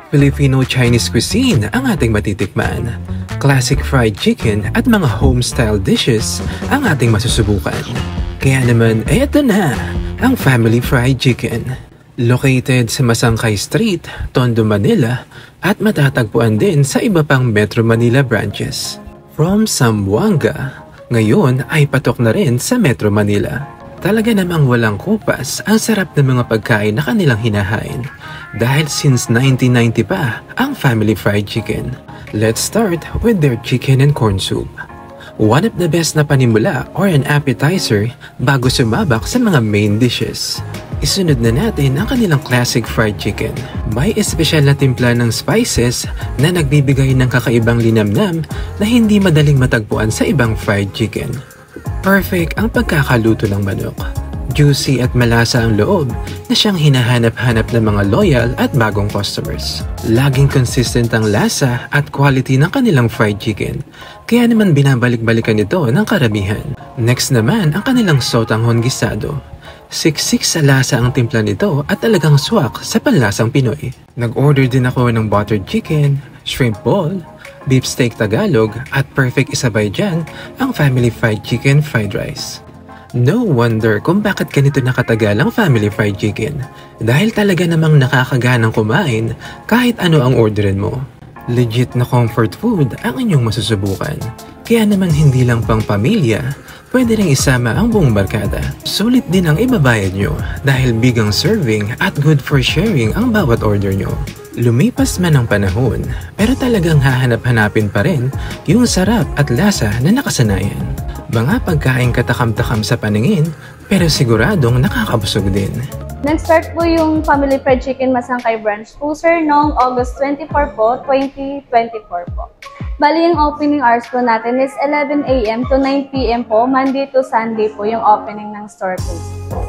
Filipino-Chinese cuisine ang ating matitikman. Classic fried chicken at mga home-style dishes ang ating masusubukan. Kaya naman, eto na, ang Family Fried Chicken. Located sa Masangkay Street, Tondo, Manila, at matatagpuan din sa iba pang Metro Manila branches. From Zamboanga, ngayon ay patok na rin sa Metro Manila. Talaga namang walang kupas ang sarap ng mga pagkain na kanilang hinahain. Dahil since 1990 pa ang Family Fried Chicken. Let's start with their chicken and corn soup. One of the best na panimula or an appetizer bago sumabak sa mga main dishes. Isunod na natin ang kanilang classic fried chicken. May espesyal na timpla ng spices na nagbibigay ng kakaibang linamnam na hindi madaling matagpuan sa ibang fried chicken. Perfect ang pagkakaluto ng manok. Juicy at malasa ang loob na siyang hinahanap-hanap ng mga loyal at bagong customers. Laging consistent ang lasa at quality ng kanilang fried chicken, kaya naman binabalik-balikan ito ng karamihan. Next naman ang kanilang sotanghon gisado. Siksik sa lasa ang timpla nito at talagang swak sa panlasang Pinoy. Nag-order din ako ng buttered chicken, shrimp ball, beef steak Tagalog at perfect isabay dyan ang Family Fried Chicken fried rice. No wonder kung bakit ganito nakatagal ang Family Fried Chicken dahil talaga namang nakakaganang kumain kahit ano ang orderin mo. Legit na comfort food ang inyong masusubukan. Kaya naman hindi lang pang pamilya, pwede ring isama ang buong barkada. Sulit din ang ibabayad nyo dahil big ang serving at good for sharing ang bawat order nyo. Lumipas man ang panahon, pero talagang hahanap-hanapin pa rin yung sarap at lasa na nakasanayan. Mga pagkain katakam-takam sa paningin, pero siguradong nakakabusog din. Nag-start po yung Family Fried Chicken Masangkay Branch po, sir, noong August 24 po, 2024 po. Bali, yung opening hours po natin is 11 AM to 9 PM po, Monday to Sunday po yung opening ng store po.